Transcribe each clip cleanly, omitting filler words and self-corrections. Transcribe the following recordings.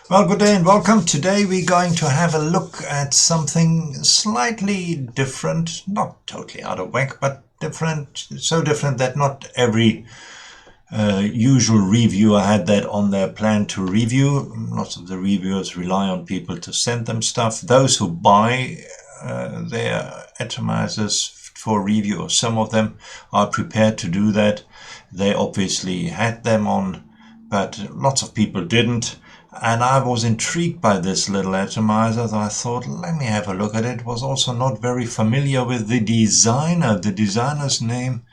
Well, good day and welcome. Today we're going to have a look at something slightly different, not totally out of whack, but different, so different that not every usual reviewer had that on their plan to review. Lots of the reviewers rely on people to send them stuff. Those who buy their atomizers for review, or some of them are prepared to do that. They obviously had them on, but lots of people didn't. And I was intrigued by this little atomizer, so I thought, let me have a look at it. Was also not very familiar with the designer. The designer's name,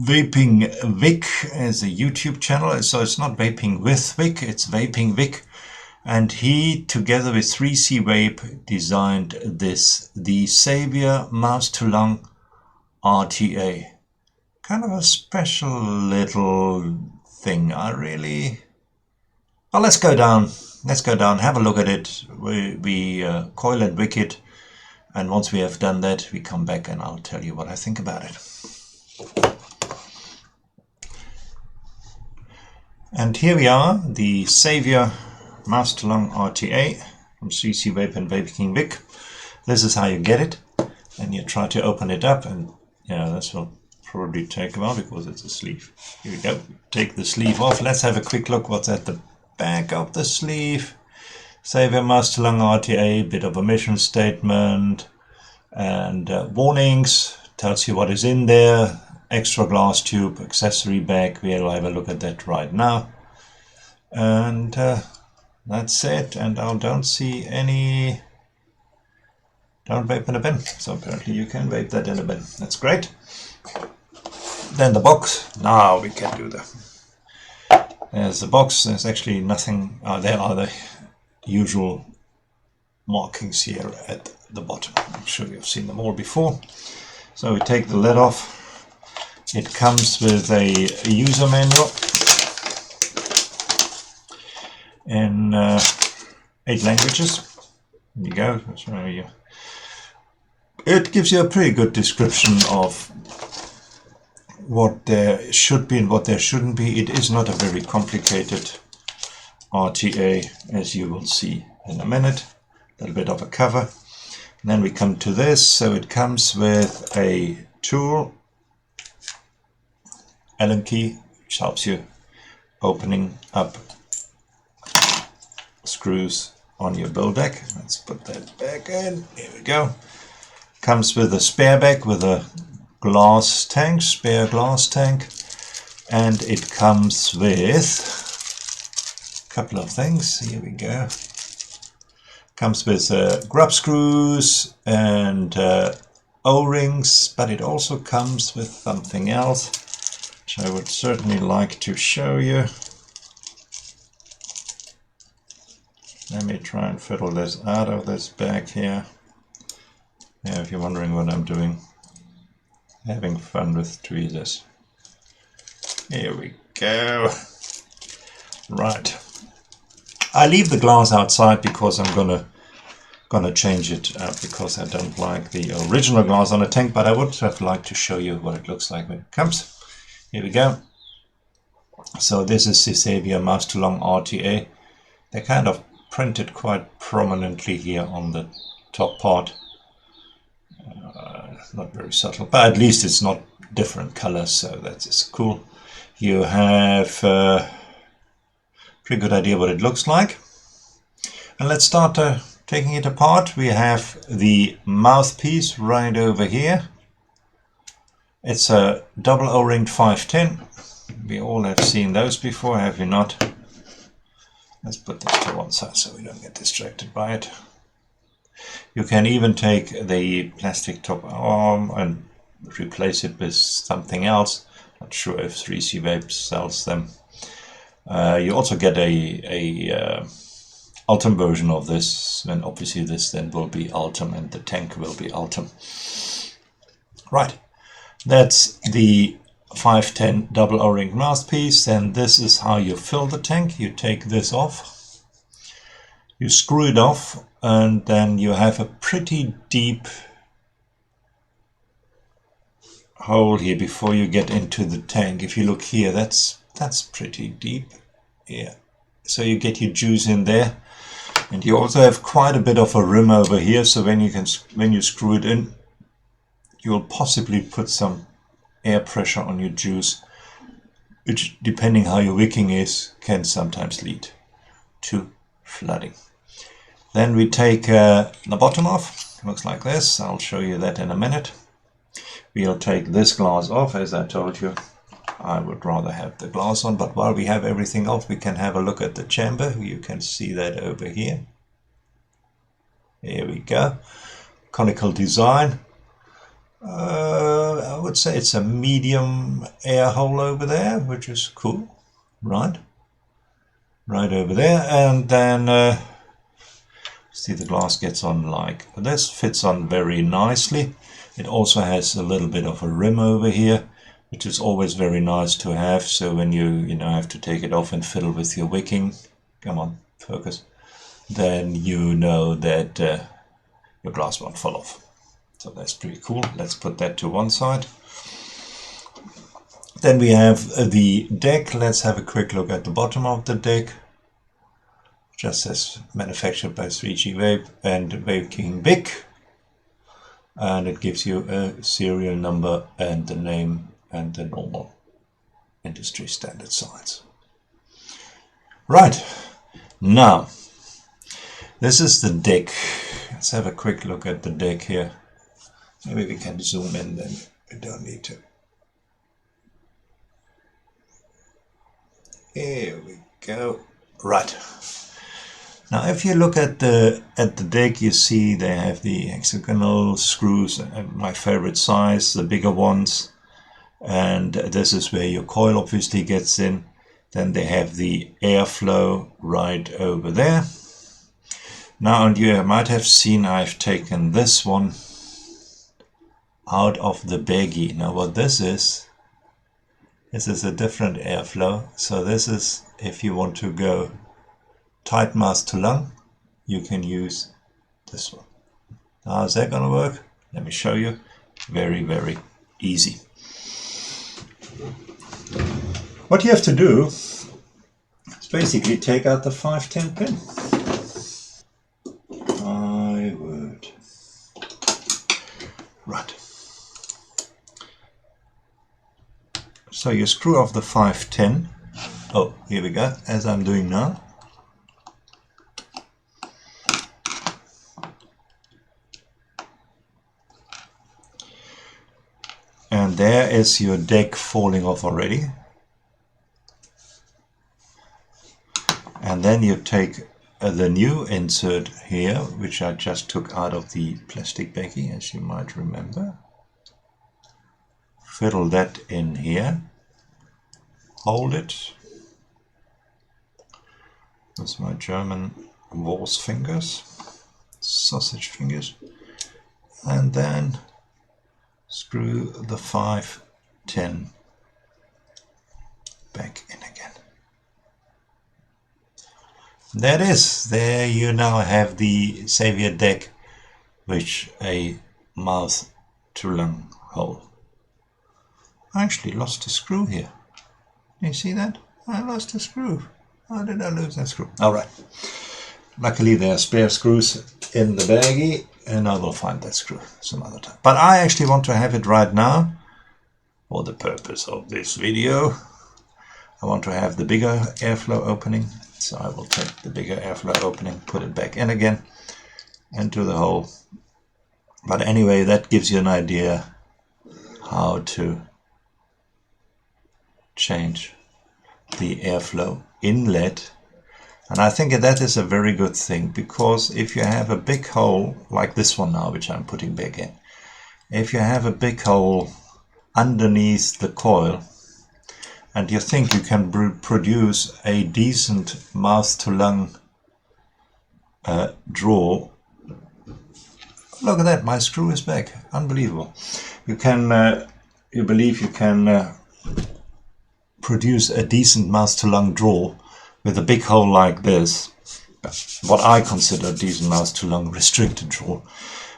V1ick, is a YouTube channel. So it's not Vaping with Vic, it's V1ick. And he, together with 3CVAPE, designed this, the Savour Mouse-to-Lung RTA. Kind of a special little thing. Well, let's go down, have a look at it. We coil and wick it, and once we have done that, we come back and I'll tell you what I think about it. And here we are, the Savour Mouse-to-Lung RTA from 3CVAPE and V1ick. This is how you get it, and you try to open it up, and this will probably take a while because it's a sleeve. Here we go, take the sleeve off. Let's have a quick look what's at the back of the sleeve. Savour Mouse-to-Lung RTA, bit of a mission statement and warnings, tells you what is in there, extra glass tube, accessory bag. We'll have a look at that right now. And that's it. And I don't see any, don't vape in a bin. So apparently you can vape that in a bin. That's great. Then the box. Now we can do that. There's the box. There's actually nothing. There are the usual markings here at the bottom. I'm sure you've seen them all before. So we take the lid off. It comes with a user manual in 8 languages. There you go. That's where you. It gives you a pretty good description of what there should be and what there shouldn't be. It is not a very complicated RTA, as you will see in a minute. A little bit of a cover. And then we come to this. So it comes with a tool, Allen key, which helps you opening up screws on your build deck. Let's put that back in. Here we go. Comes with a spare bag with a glass tank, spare glass tank, and it comes with a couple of things. Here we go. Comes with grub screws and O-rings, but it also comes with something else, which I would certainly like to show you. Let me try and fiddle this out of this bag here. Yeah, if you're wondering what I'm doing. Having fun with tweezers. Here we go. Right. I leave the glass outside because I'm gonna change it because I don't like the original glass on a tank, but I would have liked to show you what it looks like when it comes. Here we go. So this is the Savour Mouse-to-Lung RTA. They kind of printed quite prominently here on the top part. Not very subtle, but at least it's not different colors, so that is cool. You have a pretty good idea what it looks like. And let's start taking it apart. We have the mouthpiece right over here. It's a double O-ringed 510. We all have seen those before, have you not? Let's put this to one side so we don't get distracted by it. You can even take the plastic top arm and replace it with something else. Not sure if 3CVAPE sells them. You also get a Ultim version of this, and obviously this then will be Ultim and the tank will be Ultim. Right, that's the 510 double O-ring mouthpiece, and this is how you fill the tank. You take this off, you screw it off, and then you have a pretty deep hole here before you get into the tank. If you look here, that's pretty deep. Yeah, so you get your juice in there. And you also have quite a bit of a rim over here, so when you screw it in, you'll possibly put some air pressure on your juice, which, depending how your wicking is, can sometimes lead to flooding. Then we take the bottom off. It looks like this. I'll show you that in a minute. We'll take this glass off. As I told you, I would rather have the glass on, but while we have everything off, we can have a look at the chamber. You can see that over here. Here we go. Conical design. I would say it's a medium air hole over there, which is cool. Right over there. And then see, the glass gets on like this, fits on very nicely. It also has a little bit of a rim over here, which is always very nice to have. So when you have to take it off and fiddle with your wicking, come on, focus, then you know that your glass won't fall off. So that's pretty cool. Let's put that to one side. Then we have the deck. Let's have a quick look at the bottom of the deck. Just says manufactured by 3CVAPE and V1ick. And it gives you a serial number and the name and the normal industry standard size. Right, now this is the deck. Let's have a quick look at the deck here. Maybe we can zoom in, then we don't need to. Here we go. Right. Now, if you look at the deck, you see they have the hexagonal screws, my favorite size, the bigger ones. And this is where your coil obviously gets in. Then they have the airflow right over there. Now, and you might have seen I've taken this one out of the baggie. Now, what this is a different airflow. So this is, if you want to go tight mouth to lung, you can use this one. Now, how's that gonna work? Let me show you. Very, very easy. What you have to do is basically take out the 510 pin. I would. Right. So you screw off the 510. Oh, here we go, as I'm doing now. And there is your deck falling off already. And then you take the new insert here, which I just took out of the plastic baggie, as you might remember. Fiddle that in here. Hold it with my German Wurst fingers, sausage fingers, and then screw the 510 back in again. That is, there you now have the Savour deck with a mouth to lung hole. I actually lost a screw here. You see that? I lost a screw. How did I lose that screw? Alright. Luckily there are spare screws in the baggie, and I will find that screw some other time. But I actually want to have it right now for the purpose of this video. I want to have the bigger airflow opening, so I will take the bigger airflow opening, put it back in again into the hole. But anyway, that gives you an idea how to change the airflow inlet. And I think that is a very good thing, because if you have a big hole like this one now, which I'm putting back in, if you have a big hole underneath the coil and you think you can produce a decent mouth to lung draw, look at that, my screw is back. Unbelievable. You can, you believe you can produce a decent mouth to lung draw with a big hole like this, what I consider a decent mouth to lung restricted draw.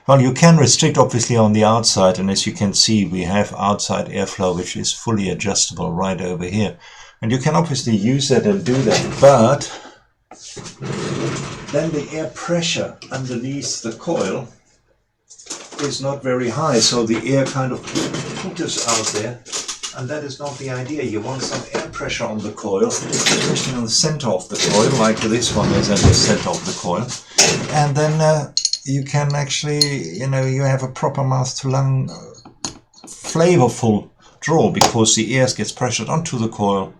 Well, you can restrict obviously on the outside, and as you can see, we have outside airflow which is fully adjustable right over here. And you can obviously use that and do that, but then the air pressure underneath the coil is not very high, so the air kind of putters out there, and that is not the idea. You want some air pressure on the coil, especially on the center of the coil, like this one is at the center of the coil, and then you can actually, you know, you have a proper mouth to lung flavorful draw, because the air gets pressured onto the coil,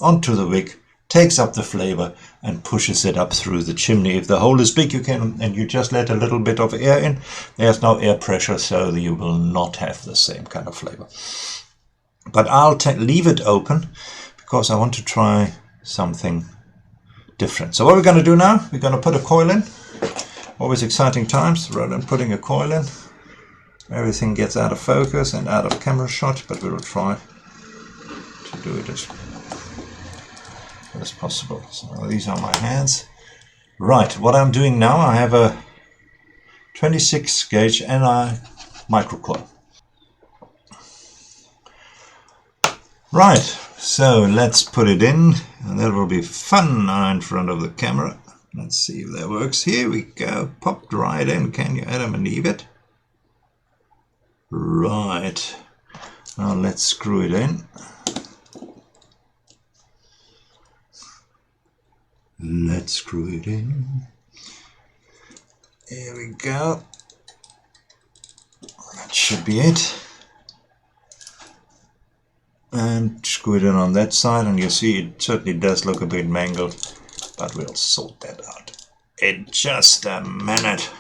onto the wick, takes up the flavor and pushes it up through the chimney. If the hole is big, you can, and you just let a little bit of air in, there's no air pressure, so you will not have the same kind of flavor. But I'll leave it open because I want to try something different. So what we're going to do now, we're going to put a coil in. Always exciting times. Rather than putting a coil in, everything gets out of focus and out of camera shot, but we will try to do it as possible. So these are my hands. Right, what I'm doing now, I have a 26 gauge NI microcoil. Right, so let's put it in, and that will be fun now in front of the camera. Let's see if that works. Here we go, popped right in. Can you Adam and Eve it? Right, now let's screw it in. Let's screw it in. Here we go. That should be it. And screw it in on that side, and you see it certainly does look a bit mangled, but we'll sort that out in just a minute.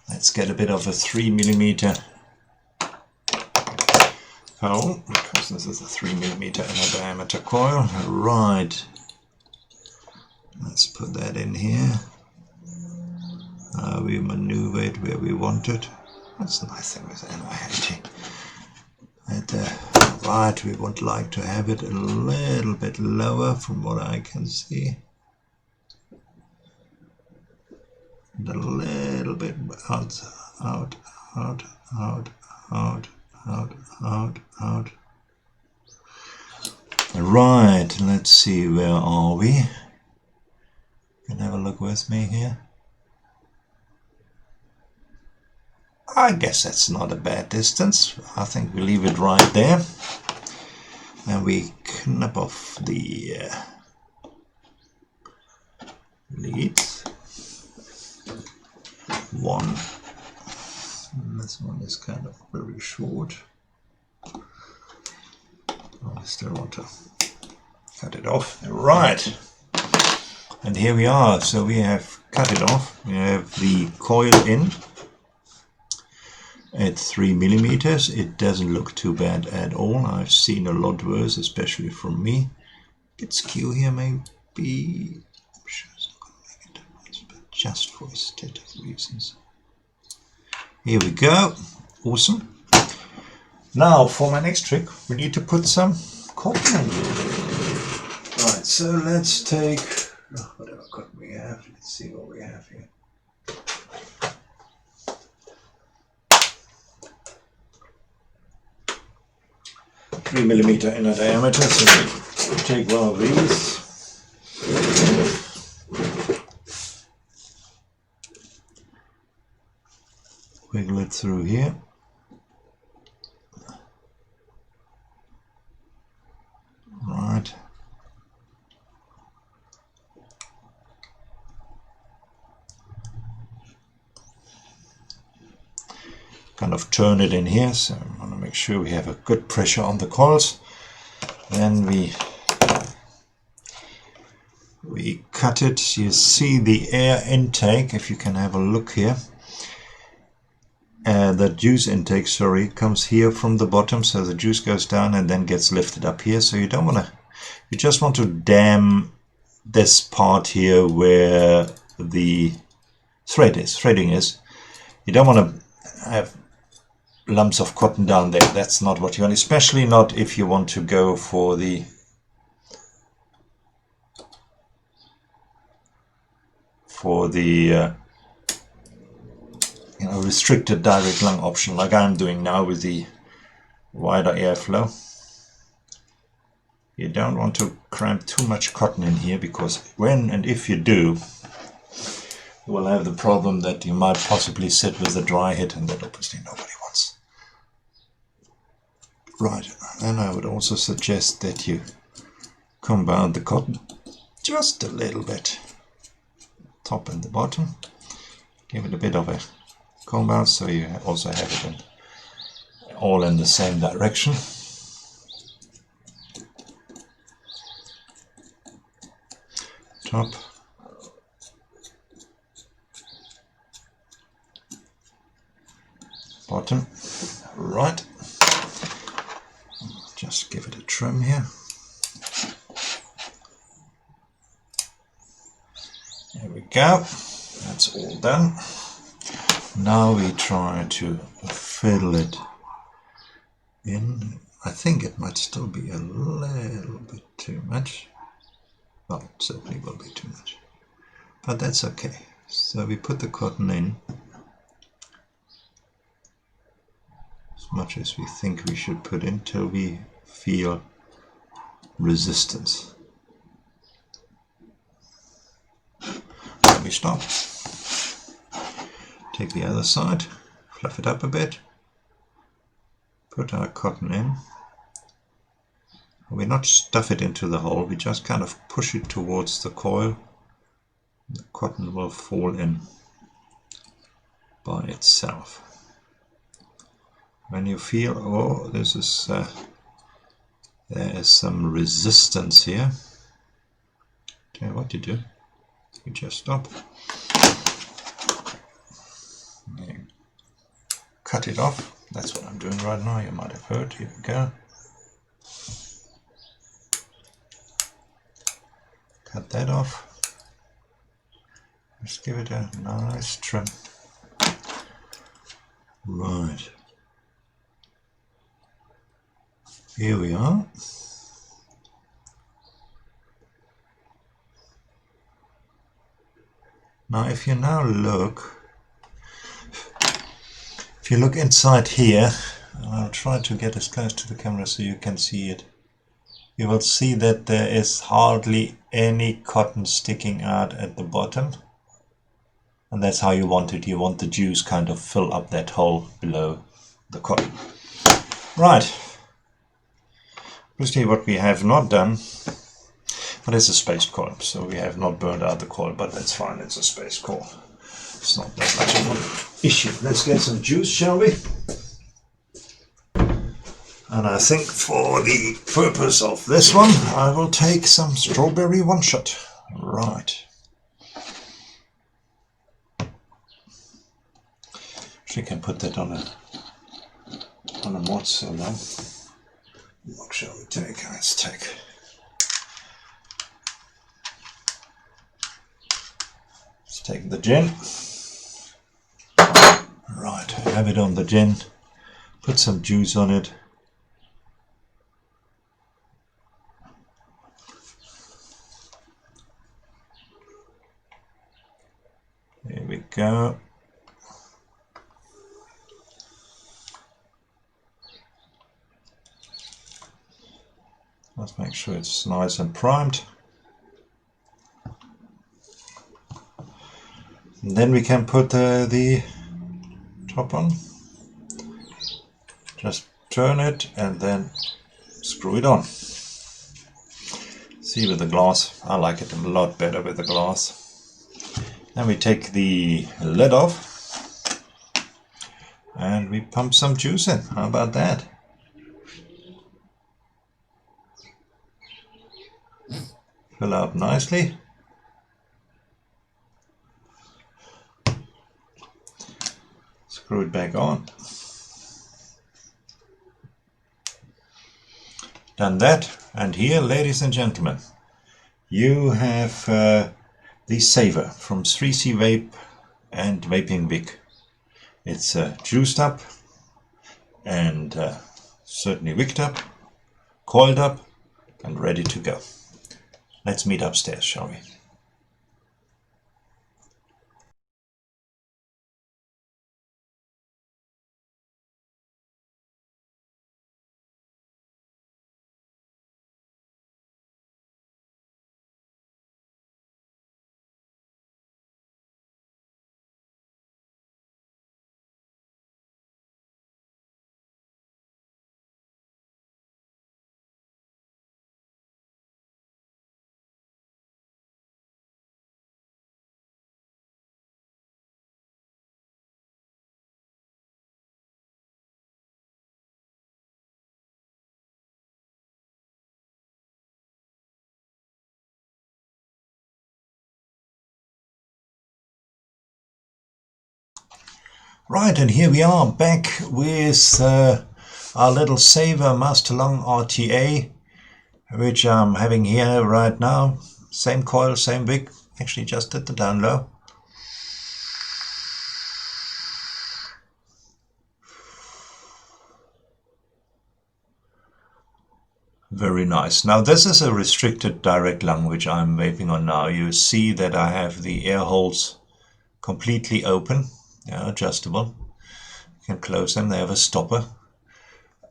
Let's get a bit of a 3mm hole, because this is a 3mm in a diameter coil. Right. Let's put that in here. We maneuver it where we want it. That's the nice thing with NI. Right, we would like to have it a little bit lower from what I can see. And a little bit out. Right, let's see, where are we? You can have a look with me here. I guess that's not a bad distance. I think we leave it right there. And we snap off the leads. One. And this one is kind of very short. I still want to cut it off. Right. And here we are. So we have cut it off. We have the coil in at 3mm. It doesn't look too bad at all. I've seen a lot worse, especially from me. Bit skew here, maybe. I'm sure it's not going to make a difference, but just for aesthetic reasons. Here we go. Awesome. Now for my next trick, we need to put some cotton in. Right, so let's take whatever cotton we have. Let's see what we have here. 3mm inner diameter, so we take one of these. Wiggle it through here. Right. Kind of turn it in here, so I want to make sure we have a good pressure on the coils. Then we cut it. You see the air intake, if you can have a look here. The juice intake, sorry, comes here from the bottom, so the juice goes down and then gets lifted up here. So you don't want to, you just want to dam this part here where the threading is. You don't want to have lumps of cotton down there. That's not what you want, especially not if you want to go for the restricted direct lung option, like I'm doing now with the wider airflow. You don't want to cramp too much cotton in here, because when and if you do, you will have the problem that you might possibly sit with a dry hit, and that obviously nobody wants. Right, and I would also suggest that you compound the cotton just a little bit, top and the bottom. Give it a bit of a compound so you also have it all in the same direction. Top, bottom, right. Just give it a trim here. There we go. That's all done. Now we try to fill it in. I think it might still be a little bit too much. Well, it certainly will be too much, but that's okay. So we put the cotton in as much as we think we should put in till we feel resistance. Then we stop. Take the other side, fluff it up a bit, put our cotton in. We not stuff it into the hole, we just kind of push it towards the coil. The cotton will fall in by itself. When you feel, oh, this is there is some resistance here, tell you what you do, you just stop. You cut it off. That's what I'm doing right now, you might have heard. Here we go. Cut that off. Just give it a nice trim. Right. Here we are. Now if you now look, if you look inside here, and I'll try to get as close to the camera so you can see it, you will see that there is hardly any cotton sticking out at the bottom. And that's how you want it. You want the juice kind of fill up that hole below the cotton. Right. Obviously what we have not done, but it's a space coil, so we have not burned out the coil, but that's fine, it's a space coil. It's not that much of an issue. Let's get some juice, shall we? And I think for the purpose of this one, I will take some strawberry one-shot. Right. Actually, can put that on a mod so long. What shall we take? Let's take. Let's take the gin. Right, have it on the gin. Put some juice on it. There we go. Let's make sure it's nice and primed. And then we can put the top on. Just turn it and then screw it on. See, with the glass, I like it a lot better with the glass. Then we take the lid off and we pump some juice in. How about that? Fill up nicely. Screw it back on. Done that, and here, ladies and gentlemen, you have the Savour from 3CVAPE and V1ick. It's juiced up and certainly wicked up, coiled up and ready to go. Let's meet upstairs, shall we? Right, and here we are back with our little Savour Master Long RTA, which I'm having here right now. Same coil, same wick. Actually just did the down low. Very nice. Now this is a restricted direct lung which I'm vaping on now. You see that I have the air holes completely open, adjustable. You can close them, they have a stopper.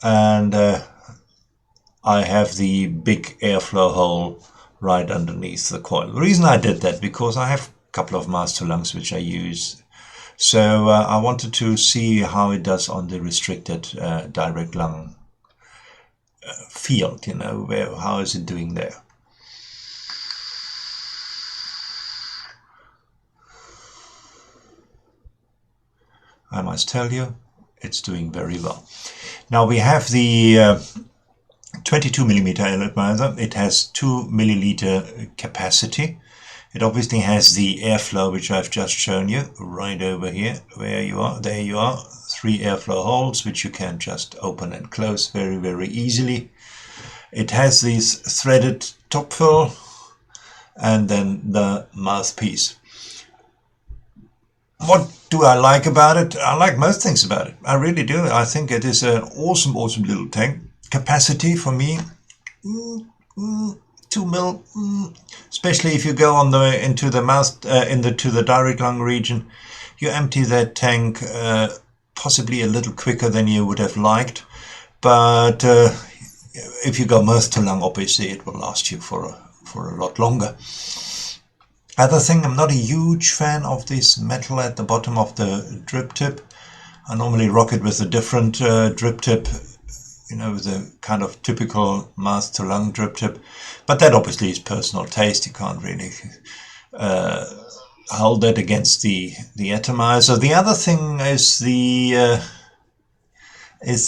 And I have the big airflow hole right underneath the coil. The reason I did that, because I have a couple of master lungs which I use. So I wanted to see how it does on the restricted direct lung field, how is it doing there. I must tell you, it's doing very well. Now we have the 22mm atomizer. It has 2 milliliter capacity. It obviously has the airflow, which I've just shown you right over here, where you are. There you are, 3 airflow holes, which you can just open and close very, very easily. It has these threaded top fill and then the mouthpiece. What do I like about it? I like most things about it. I really do. I think it is an awesome, awesome little tank. Capacity for me, 2 mil, especially if you go on into the mouth, to the direct lung region. You empty that tank possibly a little quicker than you would have liked, but if you go mouth to lung, obviously it will last you for a lot longer. Other thing, I'm not a huge fan of this metal at the bottom of the drip tip. I normally rock it with a different drip tip, with a kind of typical mouth to lung drip tip. But that obviously is personal taste. You can't really hold that against the atomizer. The other thing is the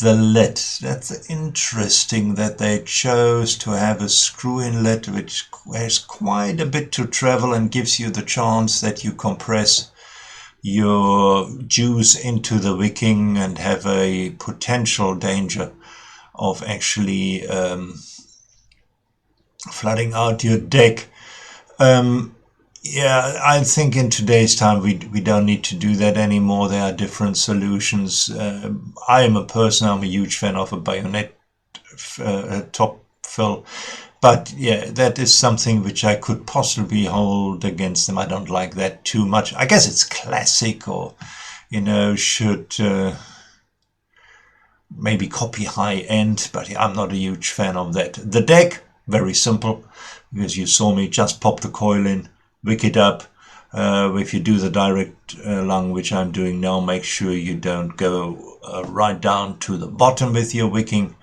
lid. That's interesting that they chose to have a screw inlet which has quite a bit to travel and gives you the chance that you compress your juice into the wicking and have a potential danger of actually flooding out your deck. Yeah, I think in today's time we don't need to do that anymore. There are different solutions. I am I'm a huge fan of a bayonet top fill. But yeah, that is something which I could possibly hold against them. I don't like that too much. I guess it's classic, or, should maybe copy high end, but I'm not a huge fan of that. The deck, very simple, because you saw me just pop the coil in, wick it up. If you do the direct lung, which I'm doing now, make sure you don't go right down to the bottom with your wicking,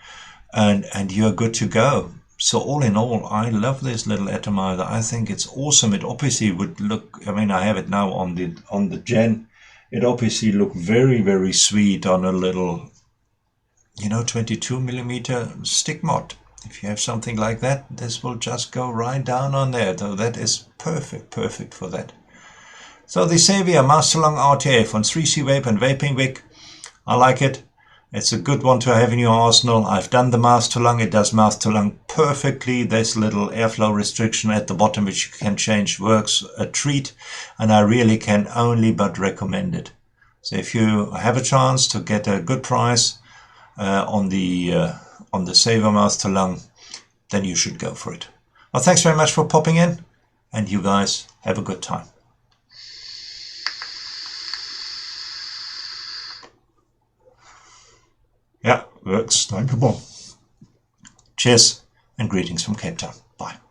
and you're good to go. So all in all, I love this little atomizer. I think it's awesome. It obviously would look, I have it now on the Gen. It obviously look very, very sweet on a little, 22mm stick mod. If you have something like that, this will just go right down on there. So that is perfect for that. So the Savour Master Long RTA from 3CVAPE and Vaping. I like it. It's a good one to have in your arsenal. I've done the master lung. It does master lung perfectly. This little airflow restriction at the bottom, which you can change, works a treat. And I really can only but recommend it. So if you have a chance to get a good price on the Savour Master Lung, then you should go for it. Well, thanks very much for popping in, and you guys have a good time. Yeah, works. Danke. Cheers and greetings from Cape Town. Bye.